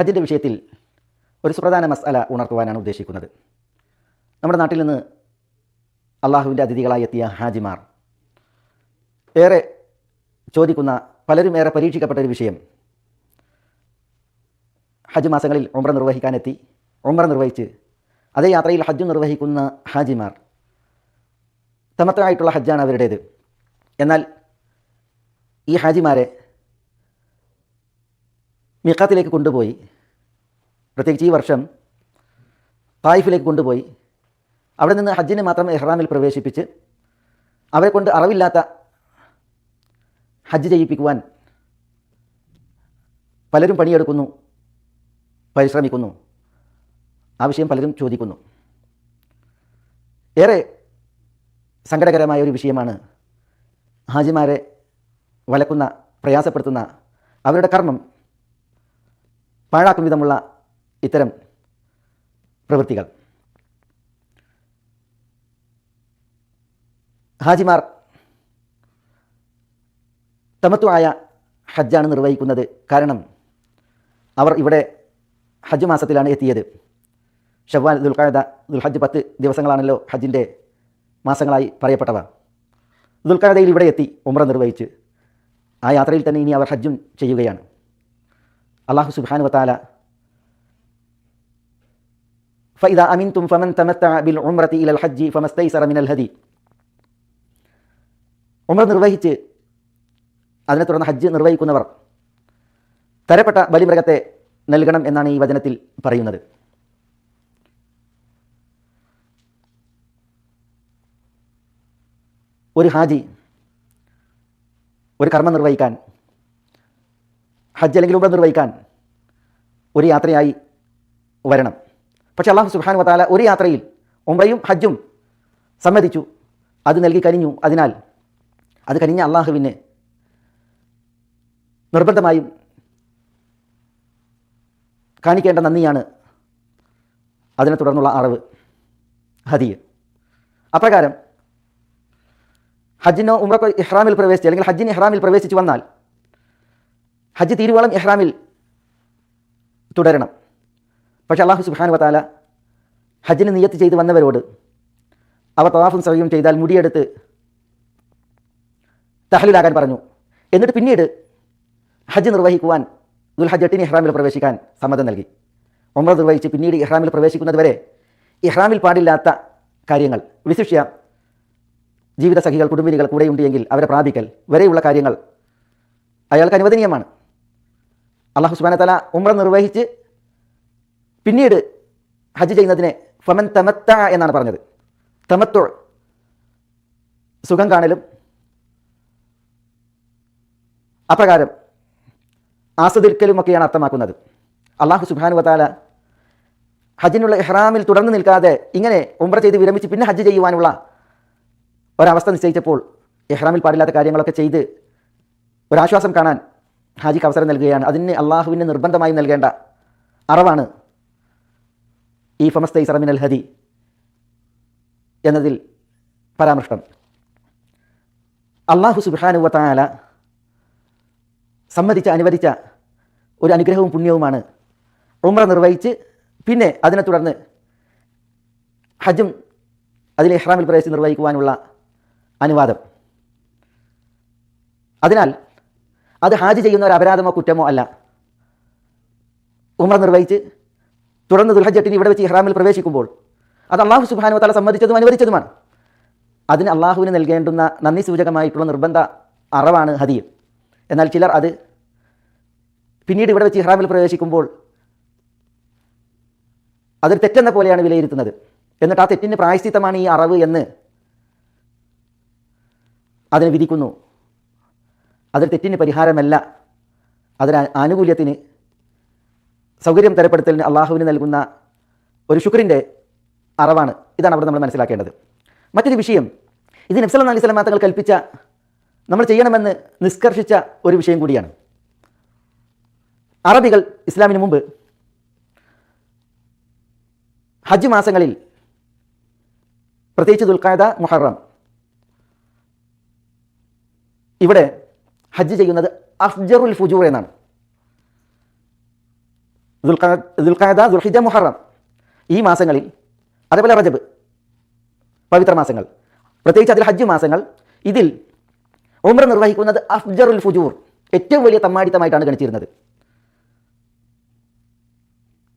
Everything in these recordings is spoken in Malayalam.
ഹജ്ജിൻ്റെ വിഷയത്തിൽ ഒരു സുപ്രധാന മസ്അല ഉണർത്തുവാനാണ് ഉദ്ദേശിക്കുന്നത്. നമ്മുടെ നാട്ടിൽ നിന്ന് അള്ളാഹുവിൻ്റെ അതിഥികളായി എത്തിയ ഹാജിമാർ ഏറെ ചോദിക്കുന്ന, പലരും ഏറെ പരീക്ഷിക്കപ്പെട്ട ഒരു വിഷയം, ഹജ്ജ് മാസങ്ങളിൽ ഉംറ നിർവഹിക്കാനെത്തി, ഉംറ നിർവഹിച്ച് അതേ യാത്രയിൽ ഹജ്ജ് നിർവഹിക്കുന്ന ഹാജിമാർ തമത്തമായിട്ടുള്ള ഹജ്ജാണ് അവരുടേത്. എന്നാൽ ഈ ഹാജിമാരെ മീഖാത്തിലേക്ക് കൊണ്ടുപോയി, പ്രത്യേകിച്ച് ഈ വർഷം തായിഫിലേക്ക് കൊണ്ടുപോയി അവിടെ നിന്ന് ഹജ്ജിന് മാത്രം ഇഹ്റാമിൽ പ്രവേശിപ്പിച്ച് അവരെ കൊണ്ട് അറിവില്ലാത്ത ഹജ്ജ് ചെയ്യിപ്പിക്കുവാൻ പലരും പണിയെടുക്കുന്നു, പരിശ്രമിക്കുന്നു. ആ വിഷയം പലരും ചോദിക്കുന്നു. ഏറെ സങ്കടകരമായ ഒരു വിഷയമാണ് ഹാജിമാരെ വലക്കുന്ന, പ്രയാസപ്പെടുത്തുന്ന, അവരുടെ കർമ്മം പാഴാക്കും വിധമുള്ള ഇത്തരം പ്രവൃത്തികൾ. ഹാജിമാർ തമത്തുആയ ഹജ്ജാണ് നിർവഹിക്കുന്നത്. കാരണം അവർ ഇവിടെ ഹജ്ജ് മാസത്തിലാണ് എത്തിയത്. ഷവ്വാൽ, ദുൽഖഅദ, ദുൽഹജ്ജ് 10 ദിവസങ്ങളാണല്ലോ ഹജ്ജിൻ്റെ മാസങ്ങളായി പറയപ്പെട്ടവ. ദുൽഖഅദയിൽ ഇവിടെ എത്തി ഉംറ നിർവഹിച്ച് ആ യാത്രയിൽ തന്നെ ഇനി അവർ ഹജ്ജും ചെയ്യുകയാണ്. അല്ലാഹു സുബ്ഹാനഹു വ തആല ഫഇദാ അമിൻതും ഫമൻ തമത്തഅ ബിൽ ഉംറതി ഇലൽ ഹജ്ജി ഫമസ്തൈസറ മിനൽ ഹദി, ഉംറ നിർവഹിച്ച് അതിനെ തുടർന്ന് ഹജ്ജ് നിർവഹിക്കുന്നവർ തരപ്പെട്ട ബലിമൃഗത്തെ നൽകണം എന്നാണ് ഈ വചനത്തിൽ പറയുന്നത്. ഒരു ഹാജി ഒരു കർമ്മം നിർവഹിക്കാൻ, ഹജ്ജ് അല്ലെങ്കിൽ ഉംറ നിർവഹിക്കാൻ ഒരു യാത്രയായി വരണം. പക്ഷേ അല്ലാഹു സുബ്ഹാനഹു വ തആല ഒരു യാത്രയിൽ ഉംറയും ഹജ്ജും സമ്മതിച്ചു, അത് നൽകി കനിഞ്ഞു. അതിനാൽ അത് കനിഞ്ഞ അള്ളാഹുവിന് നിർബന്ധമായും കാണിക്കേണ്ട നന്ദിയാണ് അതിനെ തുടർന്നുള്ള അറവ്, ഹദിയ. അപ്രകാരം ഹജ്ജിനോ ഉംറക്കോ ഇഹ്റാമിൽ പ്രവേശിച്ച്, അല്ലെങ്കിൽ ഹജ്ജിന് ഇഹ്റാമിൽ പ്രവേശിച്ച് വന്നാൽ ഹജ്ജ് തീരുവോളം ഇഹ്റാമിൽ തുടരണം. പക്ഷേ അല്ലാഹു സുബ്ഹാനഹു വ തആല ഹജ്ജിന് നിയ്യത്ത് ചെയ്ത് വന്നവരോട് അവർ തവാഫും സഅയും ചെയ്താൽ മുടിയെടുത്ത് തഹ്ലീലാകാൻ പറഞ്ഞു. എന്നിട്ട് പിന്നീട് ഹജ്ജ് നിർവഹിക്കുവാൻ ദുൽഹജ്ജ് 8 ഇഹ്റാമിൽ പ്രവേശിക്കാൻ സമ്മതം നൽകി. ഉംറ നിർവഹിച്ച് പിന്നീട് ഇഹ്റാമിൽ പ്രവേശിക്കുന്നത് വരെ ഇഹ്റാമിൽ പാടില്ലാത്ത കാര്യങ്ങൾ, വിശിഷ്യ ജീവിത സഖികൾ, കുടുംബിനികൾ കൂടെയുണ്ട് എങ്കിൽ അവരെ പ്രാപിക്കൽ വരെയുള്ള കാര്യങ്ങൾ അയാൾക്ക് അനുവദനീയമാണ്. അല്ലാഹു സുബ്ഹാനഹു വ തആല ഉംറ നിർവഹിച്ച് പിന്നീട് ഹജ്ജ് ചെയ്യുന്നതിനെ ഫമൻ തമത്തഅ എന്നാണ് പറഞ്ഞത്. തമത്തു സുഖം കാണലും അപ്രകാരം ആസ്വദിക്കലുമൊക്കെയാണ് അർത്ഥമാക്കുന്നത്. അല്ലാഹു സുബ്ഹാനഹു വ തആല ഹജ്ജിനുള്ള ഇഹ്റാമിൽ തുടർന്ന് നിൽക്കാതെ ഇങ്ങനെ ഉംറ ചെയ്ത് വിരമിച്ച് പിന്നെ ഹജ്ജ് ചെയ്യുവാനുള്ള ഒരവസ്ഥ നിശ്ചയിച്ചപ്പോൾ ഇഹ്റാമിൽ പാടില്ലാത്ത കാര്യങ്ങളൊക്കെ ചെയ്ത് ഒരാശ്വാസം കാണാൻ ഹാജിക്ക് അവസരം നൽകുകയാണ്. അതിന് അള്ളാഹുവിന് നിർബന്ധമായി നൽകേണ്ട അറവാണ് ഈ ഫമസ്തൈസറ മിനൽ ഹദി എന്നതിൽ പരാമർശം. അല്ലാഹു സുബ്ഹാനഹു വ തആല സമ്മതിച്ച, അനുവദിച്ച ഒരു അനുഗ്രഹവും പുണ്യവുമാണ് ഉംറ നിർവഹിച്ച് പിന്നെ അതിനെ തുടർന്ന് ഹജ്ജും അതിൽ ഇഹ്റാമിൽ പ്രവേശിച്ച് നിർവഹിക്കുവാനുള്ള അനുവാദം. അതിനാൽ അത് ഹാജ് ചെയ്യുന്ന ഒരു അപരാധമോ കുറ്റമോ അല്ല. ഉംറ നിർവഹിച്ച് തുടർന്ന് ദുൽഹജ്ജ് 8 ഇവിടെ വെച്ച് ഇഹ്റാമിൽ പ്രവേശിക്കുമ്പോൾ അത് അല്ലാഹു സുബ്ഹാനഹു വ തആല സമ്മതിച്ചതും അനുവദിച്ചതുമാണ്. അതിന് അള്ളാഹുവിന് നൽകേണ്ടുന്ന നന്ദി സൂചകമായിട്ടുള്ള നിർബന്ധ അറവാണ് ഹദിയ. എന്നാൽ ചിലർ അത് പിന്നീട് ഇവിടെ വെച്ച് ഇഹ്റാമിൽ പ്രവേശിക്കുമ്പോൾ അതൊരു തെറ്റെന്ന പോലെയാണ് വിലയിരുത്തുന്നത്. എന്നിട്ട് ആ തെറ്റിന് പ്രായശ്ചിത്തമാണ് ഈ അറവ് എന്ന് അതിനെ വിധിക്കുന്നു. അതൊരു തെറ്റിന് പരിഹാരമല്ല, അതിന് ആനുകൂല്യത്തിന്, സൗകര്യം തരപ്പെടുത്തലിന് അള്ളാഹുവിന് നൽകുന്ന ഒരു ശുക്രിൻ്റെ അറവാണ്. ഇതാണ് അവിടെ നമ്മൾ മനസ്സിലാക്കേണ്ടത്. മറ്റൊരു വിഷയം, ഇത് നബി സല്ലല്ലാഹു അലൈഹി വസല്ലം തങ്ങൾ കൽപ്പിച്ച, നമ്മൾ ചെയ്യണമെന്ന് നിഷ്കർഷിച്ച ഒരു വിഷയം കൂടിയാണ്. അറബികൾ ഇസ്ലാമിന് മുമ്പ് ഹജ്ജ് മാസങ്ങളിൽ, പ്രത്യേകിച്ച് ദുൽഖഅദ, മുഹറം, ഇവിടെ ഹജ്ജ് ചെയ്യുന്നത് അഫ്ജറുൽ ഫുജൂർ എന്നാണ്. ദുൽഖഅദ, ദുൽഹിജ്ജ, മുഹറം ഈ മാസങ്ങളിൽ, അതേപോലെ റജബ് പവിത്ര മാസങ്ങൾ, പ്രത്യേകിച്ച് അതിൽ ഹജ്ജ് മാസങ്ങൾ, ഇതിൽ ഉംറ നിർവഹിക്കുന്നത് അഫ്ജറുൽ ഫുജൂർ, ഏറ്റവും വലിയ തമ്മാടിത്തമായിട്ടാണ് ഗണിച്ചിരുന്നത്.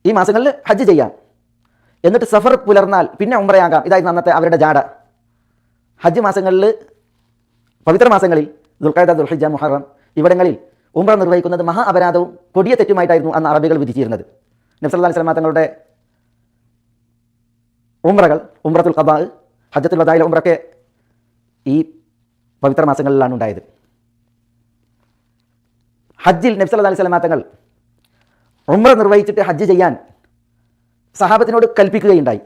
ഈ മാസങ്ങളിൽ ഹജ്ജ് ചെയ്യാം, എന്നിട്ട് സഫർ പുലർന്നാൽ പിന്നെ ഉംറയാകാം. ഇതായിരുന്നു അന്നത്തെ അവരുടെ ജാട. ഹജ്ജ് മാസങ്ങളിൽ, പവിത്ര മാസങ്ങളിൽ ദുൽഖഅദ, ദുൽഹിജ്ജ, മുഹറം ഇവിടങ്ങളിൽ ഉംറ നിർവഹിക്കുന്നത് മഹാ അപരാധവും കൊടിയ തെറ്റുമായിട്ടായിരുന്നു അന്ന് അറബികൾ വിധിച്ചിരുന്നത്. നബി സല്ലല്ലാഹു അലൈഹി വസല്ലം തങ്ങളുടെ ഉംറകൾ, ഉംറത്തുൽ ഖദാ, ഹജ്ജത്തുൽ വദായിലെ ഉംറയൊക്കെ ഈ പവിത്ര മാസങ്ങളിലാണ് ഉണ്ടായത്. ഹജ്ജിൽ നബി സല്ലല്ലാഹു അലൈഹി വസല്ലം തങ്ങൾ ഉംറ നിർവഹിച്ചിട്ട് ഹജ്ജ് ചെയ്യാൻ സഹാബത്തിനോട് കൽപ്പിക്കുകയുണ്ടായി.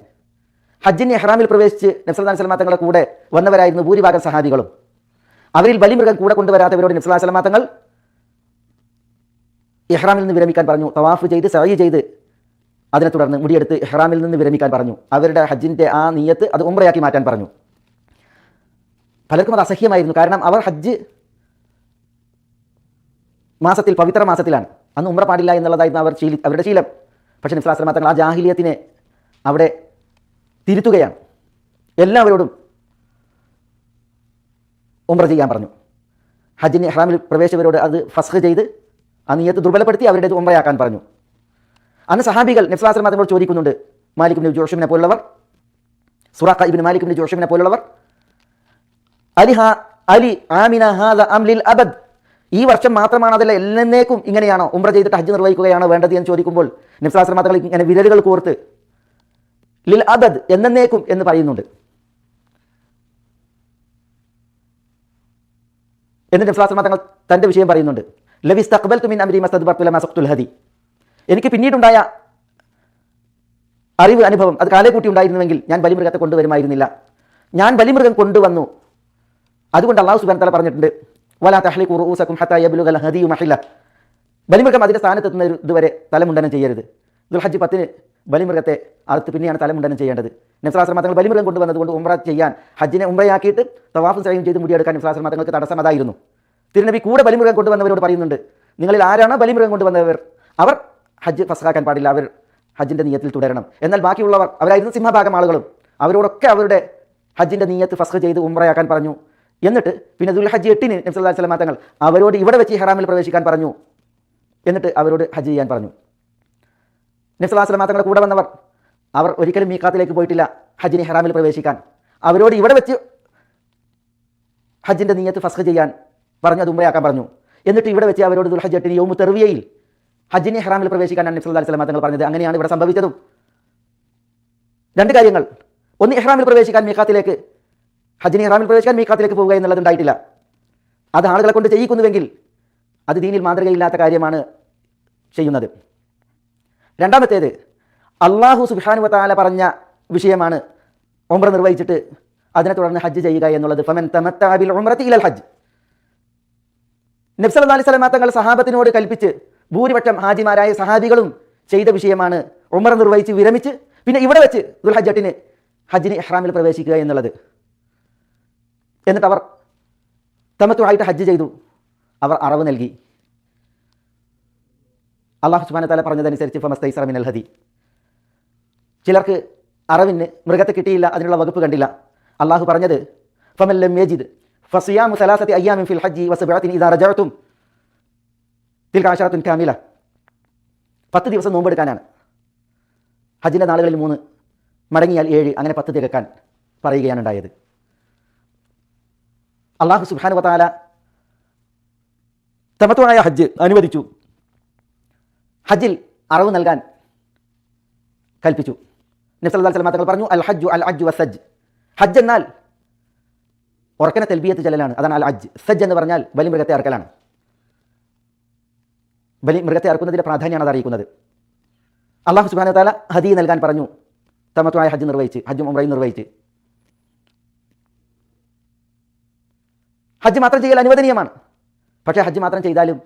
ഹജ്ജിന് ഇഹ്റാമിൽ പ്രവേശിച്ച് നബി സല്ലല്ലാഹു അലൈഹി വസല്ലം തങ്ങളുടെ കൂടെ വന്നവരായിരുന്നു ഭൂരിഭാഗം സഹാബികളും. അവരിൽ ബലിമൃഗം കൂടെ കൊണ്ടുവരാത്തവരോട് നബി സല്ലല്ലാഹു അലൈഹി വസല്ലം തങ്ങൾ ഇഹ്റാമിൽ നിന്ന് വിരമിക്കാൻ പറഞ്ഞു. തവാഫ് ചെയ്ത് സഅയ് ചെയ്ത് അതിനെ തുടർന്ന് മുടിയെടുത്ത് ഇഹ്റാമിൽ നിന്ന് വിരമിക്കാൻ പറഞ്ഞു. അവരുടെ ഹജ്ജിൻ്റെ ആ നിയ്യത്ത് അത് ഉംറയാക്കി മാറ്റാൻ പറഞ്ഞു. പലർക്കും അത് അസഹ്യമായിരുന്നു. കാരണം അവർ ഹജ്ജ് മാസത്തിൽ, പവിത്ര മാസത്തിലാണ്, അന്ന് ഉംറ പാടില്ല എന്നുള്ളതായിരുന്നു അവരുടെ ശീലം. പക്ഷേ നബി സല്ലല്ലാഹു അലൈഹി വസല്ലം തങ്ങൾ ആ ജാഹിലിയത്തിനെ അവിടെ തിരുത്തുകയാണ്. എല്ലാവരോടും ഉംറ ചെയ്യാൻ പറഞ്ഞു. ഹജ്ജിന് ഇഹ്റാമിൽ പ്രവേശിച്ചവരോട് അത് ഫസ്ഖ് ചെയ്ത് ആ നിയ്യത്ത് ദുർബലപ്പെടുത്തി അവരുടെ ഉംറയാക്കാൻ പറഞ്ഞു. അന്ന് സഹാബികൾ നബി സല്ലല്ലാഹു അലൈഹി വസല്ലം തങ്ങളോട് ചോദിക്കുന്നുണ്ട്. മാലിക് ഇബ്നു ജുഅ്ശുമിനെ പോലുള്ളവർ, സുറാഖ ഇബ്നു മാലിക് ഇബ്നു ജുഅ്ശുമിനെ പോലുള്ളവർ, അലി ആമിന ഹാദ അം ലിൽ അബദ്, ഈ വർഷം മാത്രമാണ്, അതല്ല എന്നേക്കും ഇങ്ങനെയാണോ ഉംറ ചെയ്തിട്ട് ഹജ്ജ് നിർവഹിക്കുകയാണോ വേണ്ടത് എന്ന് ചോദിക്കുമ്പോൾ നബി സല്ലല്ലാഹു അലൈഹി വസല്ലം തങ്ങൾ ഇങ്ങനെ വിരലുകൾ കോർത്ത് ലിൽ അബദ്, എന്നേക്കും എന്ന് പറയുന്നുണ്ട്. എന്നിട്ട് നബി സല്ലല്ലാഹു അലൈഹി വസല്ലം തങ്ങൾ തൻ്റെ വിഷയം പറയുന്നുണ്ട്. ലവിസ്തഖ്ബൽതു മിൻ അംരി മസ്തദ്ബർതു ലമാ സഖ്തുൽ ഹദി, എനിക്ക് പിന്നീടുണ്ടായ അറിവ്, അനുഭവം അത് കാലേ കൂട്ടി ഉണ്ടായിരുന്നുവെങ്കിൽ ഞാൻ ബലിമൃഗത്തെ കൊണ്ടുവരുമായിരുന്നില്ല. ഞാൻ ബലിമൃഗം കൊണ്ടുവന്നു. അതുകൊണ്ട് അല്ലാഹു സുബ്ഹാനഹു വ തആല പറഞ്ഞിട്ടുണ്ട്, വലാ തഹ്ലിഖു റൂസകും ഹത്താ യബ്ലുഗൽ ഹദിയു മഹില്ല, ബലിമൃഗം അതിൻ്റെ സ്ഥാനത്തെത്തുന്ന ഇതുവരെ തലമുണ്ടനം ചെയ്യരുത്. ദുൽഹജ്ജ് 10 ബലിമൃഗത്തെ അറുത്ത് പിന്നെയാണ് തലമുണ്ടനം ചെയ്യേണ്ടത്. നബി സല്ലല്ലാഹു അലൈഹി വസല്ലം തങ്ങൾ ബലിമൃഗം കൊണ്ടുവന്നതുകൊണ്ട് ഉംറ ചെയ്യാൻ, ഹജ്ജിനെ ഉംറയാക്കിയിട്ട് തവാഫും സഅയും ചെയ്ത് മുടിയെടുക്കാൻ നബി സല്ലല്ലാഹു അലൈഹി വസല്ലം തങ്ങൾക്ക് തടസ്സം അതായിരുന്നു. തിരുനബി കൂടെ ബലിമൃഗം കൊണ്ടുവന്നവരോട് പറയുന്നുണ്ട്, നിങ്ങളിൽ ആരാണോ ബലിമൃഗം കൊണ്ടുവന്നവർ അവർ ഹജ്ജ് ഫസ്ഖാക്കാൻ പാടില്ല, അവർ ഹജ്ജിൻ്റെ നിയ്യത്തിൽ തുടരണം. എന്നാൽ ബാക്കിയുള്ളവർ, അവരായിരുന്നു സിംഹഭാഗം ആളുകളും, അവരോടൊക്കെ അവരുടെ ഹജ്ജിൻ്റെ നിയ്യത്ത് ഫസ്ഖ് ചെയ്ത് ഉംറയാക്കാൻ പറഞ്ഞു. എന്നിട്ട് പിന്നെ ദുൽഹജ്ജ് 8-ന് നബി സല്ലല്ലാഹു അലൈഹി വസല്ലം തങ്ങൾ അവരോട് ഇവിടെ വെച്ച് ഇഹ്റാമിൽ പ്രവേശിക്കാൻ പറഞ്ഞു. എന്നിട്ട് അവരോട് ഹജ്ജ് ചെയ്യാൻ പറഞ്ഞു. നബി സല്ലല്ലാഹു അലൈഹി വസല്ലം തങ്ങളുടെ കൂടെ വന്നവർ, അവർ ഒരിക്കലും മീഖാത്തിലേക്ക് പോയിട്ടില്ല ഹജ്ജിന് ഇഹ്റാമിൽ പ്രവേശിക്കാൻ. അവരോട് ഇവിടെ വെച്ച് ഹജ്ജിൻ്റെ നിയ്യത്ത് ഫസ്ഖ് ചെയ്യാൻ പറഞ്ഞു, അത് ഉംറയാക്കാൻ പറഞ്ഞു. എന്നിട്ട് ഇവിടെ വെച്ച് അവരോട് ദുൽഹജ്ജ് 8-ന് യൗമു തർവിയയിൽ ഹജ്ജിന് ഇഹ്റാമിൽ പ്രവേശിക്കാനാണ് നബി സല്ലല്ലാഹു അലൈഹി വസല്ലം തങ്ങൾ പറഞ്ഞത്. അങ്ങനെയാണ് ഇവിടെ സംഭവിച്ചതും. 2 കാര്യങ്ങൾ, ഒന്ന് ഇഹ്റാമിൽ പ്രവേശിക്കാൻ മീഖാത്തിലേക്ക്, ഹജ്ജിന് ഇഹ്റാമിൽ പ്രവേശിക്കാൻ മീഖാത്തിലേക്ക് പോവുക എന്നുള്ളത് ഉണ്ടായിട്ടില്ല. അത് ആളുകളെ കൊണ്ട് ചെയ്യിക്കുന്നുവെങ്കിൽ അത് ദീനിൽ മാതൃകയില്ലാത്ത കാര്യമാണ് ചെയ്യുന്നത്. രണ്ടാമത്തേത്, അല്ലാഹു സുബ്ഹാനഹു വ തആല പറഞ്ഞ വിഷയമാണ് ഉംറ നിർവഹിച്ചിട്ട് അതിനെ തുടർന്ന് ഹജ്ജ് ചെയ്യുക എന്നുള്ളത്. ഫമൻ തമത്തഅ ബിൽ ഉംറതി ഇലൽ ഹജ്ജ്, നബി സല്ലല്ലാഹു അലൈഹി വസല്ലം തങ്ങൾ സഹാബത്തിനോട് കൽപ്പിച്ച് ഭൂരിപക്ഷം ഹാജിമാരായ സഹാബികളും ചെയ്ത വിഷയമാണ് ഉംറ നിർവഹിച്ച് വിരമിച്ച് പിന്നെ ഇവിടെ വെച്ച് ദുൽഹജ്ജ് 8-ന് ഹജ്ജിന് ഇഹ്റാമിൽ പ്രവേശിക്കുക എന്നുള്ളത്. എന്നിട്ട് അവർ തമത്തുആയിട്ട് ഹജ്ജ് ചെയ്തു, അവർ അറവ് നൽകി. അല്ലാഹു സുബ്ഹാനഹു വ തആല പറഞ്ഞതനുസരിച്ച് ഫമസ്തൈസറ മിനൽ ഹദി, ചിലർക്ക് അറവിന് മൃഗത്തെ കിട്ടിയില്ല, അതിനുള്ള വകുപ്പ് കണ്ടില്ല. അല്ലാഹു പറഞ്ഞത് ഫമൻ ലം യജിദ് ഫസിയാമു 3 അയ്യാമിൻ ഫിൽ ഹജ്ജി വസബഅത്തിൻ ഇദാ റജഅതും തിൽക അശറത്തുൻ കാമില, 10 ദിവസം നോമ്പെടുക്കാനാണ്. ഹജ്ജിൻ്റെ നാളുകളിൽ 3, മടങ്ങിയാൽ 7, അങ്ങനെ 10 തികക്കാൻ പറയുകയാണ് ഉണ്ടായത്. അല്ലാഹു സുബ്ഹാനഹു വ തആല തമത്തുആയ ഹജ്ജ് അനുവദിച്ചു, ഹജ്ജിൽ അറവ് നൽകാൻ കൽപ്പിച്ചു. നബി സല്ലല്ലാഹു അലൈഹി വസല്ലം തങ്ങൾ പറഞ്ഞു, അൽ ഹജ്ജു അൽ അജ്ജു വസ്സജ്, ഹജ്ജ് എന്നാൽ ഉറക്കനെ തൽബിയത്ത് ചൊല്ലലാണ്, അതാണ് അൽ അജ്ജ്. സജ്ജ് എന്ന് പറഞ്ഞാൽ ബലിമൃഗത്തെ അറക്കലാണ്. ബലിമൃഗത്തെ അറക്കുന്നതിൻ്റെ പ്രാധാന്യമാണ് അത് അറിയിക്കുന്നത്. അല്ലാഹു സുബ്ഹാനഹു വ തആല ഹദിയ നൽകാൻ പറഞ്ഞു, തമത്തുആയ ഹജ്ജ് നിർവഹിച്ച്, ഹജ്ജും ഉംറയും നിർവഹിച്ച്. ഹജ്ജ് മാത്രം ചെയ്യൽ അനുവദനീയമാണ്. പക്ഷേ ഹജ്ജ് മാത്രം ചെയ്താലും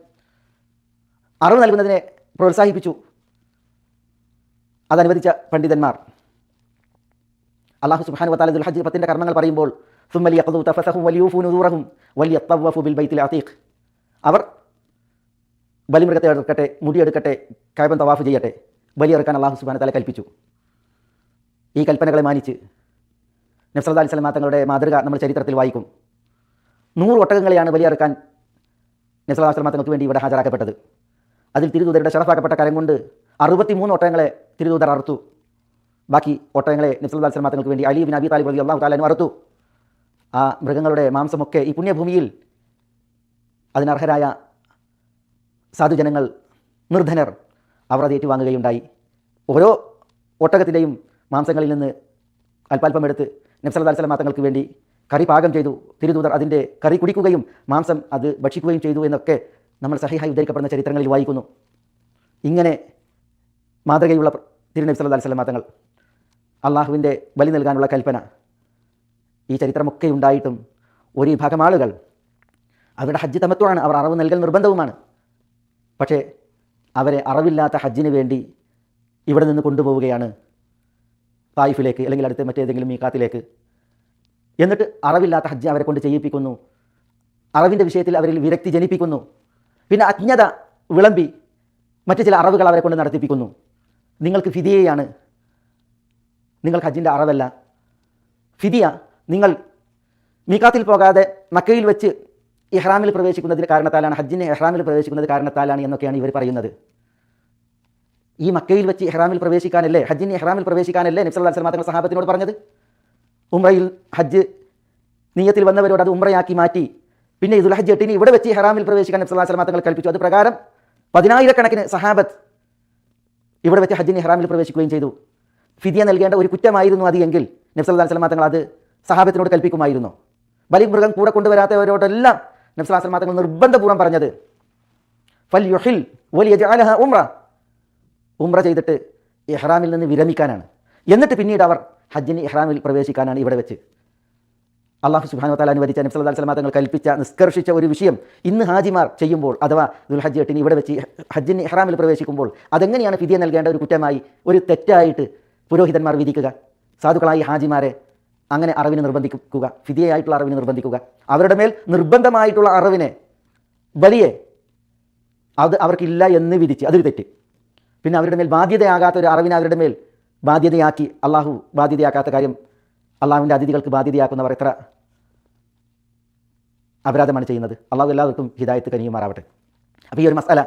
അറിവ് നൽകുന്നതിനെ പ്രോത്സാഹിപ്പിച്ചു അതനുവദിച്ച പണ്ഡിതന്മാർ. അല്ലാഹു സുബ്ഹാനഹു വ തആല ദുൽഹജ്ജ് 10-ന്റെ കർമ്മങ്ങൾ പറയുമ്പോൾ ثم ليقضوا تفثهم وليوفوا نذورهم وليطوفوا بالبيت العتيق, അവർ ബലിമൃഗത്തെ എടുക്കട്ടെ, മുടിയെടുക്കട്ടെ, കഅബ തവാഫ് ചെയ്യട്ടെ, ബലിയെറുക്കാൻ അല്ലാഹു സുബ്ഹാനഹു വ തആല കൽപ്പിച്ചു. ഈ കൽപ്പനകളെ മാനിച്ച് നബി സല്ലല്ലാഹു അലൈഹി വസല്ലം തങ്ങളുടെ മാതൃക നമ്മൾ ചരിത്രത്തിൽ വായിക്കും. 100 ഒട്ടകങ്ങളെയാണ് ബലിയെറുക്കാൻ നബി സല്ലല്ലാഹു അലൈഹി വസല്ലം തങ്ങൾക്ക് വേണ്ടി ഇവിടെ ഹാജരാക്കപ്പെട്ടത്. അതിൽ തിരുദൂതരുടെ ഷറഫാക്കപ്പെട്ട കരം കൊണ്ട് 63 ഒട്ടകങ്ങളെ തിരുദൂതർ അറുത്തു. ബാക്കി ഒട്ടകങ്ങളെ നബി സല്ലല്ലാഹു അലൈഹി വസല്ലം തങ്ങൾക്ക് വേണ്ടി അലി ഇബ്നു അബീ താലിബ് റളിയല്ലാഹു തആല അൻഹു അറുത്തു. ആ മൃഗങ്ങളുടെ മാംസമൊക്കെ ഈ പുണ്യഭൂമിയിൽ അതിനർഹരായ സാധുജനങ്ങൾ, നിർധനർ അവർ അത് ഏറ്റുവാങ്ങുകയുണ്ടായി. ഓരോ ഒട്ടകത്തിൻ്റെയും മാംസങ്ങളിൽ നിന്ന് അല്പാൽപ്പം എടുത്ത് നബി സല്ലല്ലാഹു അലൈഹി വസല്ലം തങ്ങൾക്ക് വേണ്ടി കറി പാകം ചെയ്തു. തിരുദൂതർ അതിൻ്റെ കറി കുടിക്കുകയും മാംസം അത് ഭക്ഷിക്കുകയും ചെയ്തു എന്നൊക്കെ നമ്മൾ സഹീഹായി ഉദ്ധരിക്കപ്പെടുന്ന ചരിത്രങ്ങളിൽ വായിക്കുന്നു. ഇങ്ങനെ മാതൃകയുള്ള തിരുനബി സല്ലല്ലാഹു അലൈഹി വസല്ലം തങ്ങൾ, അള്ളാഹുവിൻ്റെ ബലി നൽകാനുള്ള കൽപ്പന, ഈ ചരിത്രമൊക്കെ ഉണ്ടായിട്ടും ഒരു വിഭാഗം ആളുകൾ അവരുടെ ഹജ്ജ് തമത്വമാണ്, അവർ അറവ് നൽകൽ നിർബന്ധവുമാണ്. പക്ഷേ അവരെ അറവില്ലാത്ത ഹജ്ജിന് വേണ്ടി ഇവിടെ നിന്ന് കൊണ്ടുപോവുകയാണ് തായിഫിലേക്ക്, അല്ലെങ്കിൽ അടുത്ത മറ്റേതെങ്കിലും മീഖാത്തിലേക്ക്. എന്നിട്ട് അറവില്ലാത്ത ഹജ്ജ് അവരെ കൊണ്ട് ചെയ്യിപ്പിക്കുന്നു. അറവിൻ്റെ വിഷയത്തിൽ അവരിൽ വിരക്തി ജനിപ്പിക്കുന്നു. പിന്നെ അജ്ഞത വിളമ്പി മറ്റു ചില അറവുകൾ അവരെ കൊണ്ട് നടത്തിപ്പിക്കുന്നു. നിങ്ങൾക്ക് ഫിദിയയാണ്, നിങ്ങൾക്ക് ഹജ്ജിൻ്റെ അറവല്ല. ഫിദിയ നിങ്ങൾ മീഖാത്തിൽ പോകാതെ മക്കയിൽ വെച്ച് ഇഹ്റാമിൽ പ്രവേശിക്കുന്നതിന് കാരണത്താലാണ്, ഹജ്ജിന് ഇഹ്റാമിൽ പ്രവേശിക്കുന്നത് കാരണത്താലാണ് എന്നൊക്കെയാണ് ഇവർ പറയുന്നത്. ഈ മക്കയിൽ വെച്ച് ഇഹ്റാമിൽ പ്രവേശിക്കാനല്ലേ, ഹജ്ജിന് ഇഹ്റാമിൽ പ്രവേശിക്കാനല്ലേ നബി സല്ലല്ലാഹു അലൈഹി വസല്ലം തങ്ങൾ സഹാബത്തിനോട് പറഞ്ഞത്? ഉംറയിൽ ഹജ്ജ് നിയ്യത്തിൽ വന്നവരോട് അത് ഉംറയാക്കി മാറ്റി പിന്നെ ദുൽഹജ്ജ് 8-ന് ഇവിടെ വെച്ച് ഇഹ്റാമിൽ പ്രവേശിക്കാൻ നബി സല്ലല്ലാഹു അലൈഹി വസല്ലം തങ്ങൾ കൽപ്പിച്ചു. അത് പ്രകാരം 10,000 സഹാബത്ത് ഇവിടെ വെച്ച് ഹജ്ജിന് ഇഹ്റാമിൽ പ്രവേശിക്കുകയും ചെയ്തു. ഫിദിയ നൽകേണ്ട ഒരു കുറ്റമായിരുന്നു അത് എങ്കിൽ നബി സല്ലല്ലാഹു അലൈഹി വസല്ലം തങ്ങൾ അത് സഹാബത്തിനോട് കൽപ്പിക്കുമായിരുന്നു. ബലിമൃഗം കൂടെ കൊണ്ടുവരാത്തവരോടെല്ലാം നബി സല്ലല്ലാഹു അലൈഹി വസല്ലം തങ്ങൾ നിർബന്ധപൂർവ്വം പറഞ്ഞത് ഫൽയുഹിൽ വലിയജഅലഹ ഉംറ ചെയ്തിട്ട് ഇഹ്റാമിൽ നിന്ന് വിരമിക്കാനാണ്. എന്നിട്ട് പിന്നീട് അവർ ഹജ്ജിന് ഇഹ്റാമിൽ പ്രവേശിക്കാനാണ് ഇവിടെ വെച്ച്. അല്ലാഹു സുബ്ഹാനഹു വ തആല അനുവദിച്ച നബി സല്ലല്ലാഹു അലൈഹി വസല്ലം തങ്ങൾ കൽപ്പിച്ച, നിഷ്കർഷിച്ച ഒരു വിഷയം ഇന്ന് ഹാജിമാർ ചെയ്യുമ്പോൾ, അഥവാ ദുൽഹജ്ജ് 8-ന് ഇവിടെ വെച്ച് ഹജ്ജിന് ഇഹ്റാമിൽ പ്രവേശിക്കുമ്പോൾ അതെങ്ങനെയാണ് ഫിദിയ നൽകേണ്ട ഒരു കുറ്റമായി, ഒരു തെറ്റായിട്ട് പുരോഹിതന്മാർ വിധിക്കുക? സാധുക്കളായി ഹാജിമാരെ അങ്ങനെ അറിവിന് നിർബന്ധിക്കുക, ഫിദിയയായിട്ടുള്ള അറിവിന് നിർബന്ധിക്കുക. അവരുടെ മേൽ നിർബന്ധമായിട്ടുള്ള അറിവിനെ, ബലിയെ അത് അവർക്കില്ല എന്ന് വിധിച്ച്, അതൊരു തെറ്റ്. പിന്നെ അവരുടെ മേൽ ബാധ്യതയാകാത്ത ഒരു അറിവിനെ അവരുടെ മേൽ ബാധ്യതയാക്കി, അള്ളാഹു ബാധ്യതയാക്കാത്ത കാര്യം അള്ളാഹുവിൻ്റെ അതിഥികൾക്ക് ബാധ്യതയാക്കുന്നവർ എത്ര അപരാധമാണ് ചെയ്യുന്നത്. അള്ളാഹു എല്ലാവർക്കും ഹിദായത്ത് കനിയുമാറാവട്ടെ. അപ്പോൾ ഈ ഒരു മസാല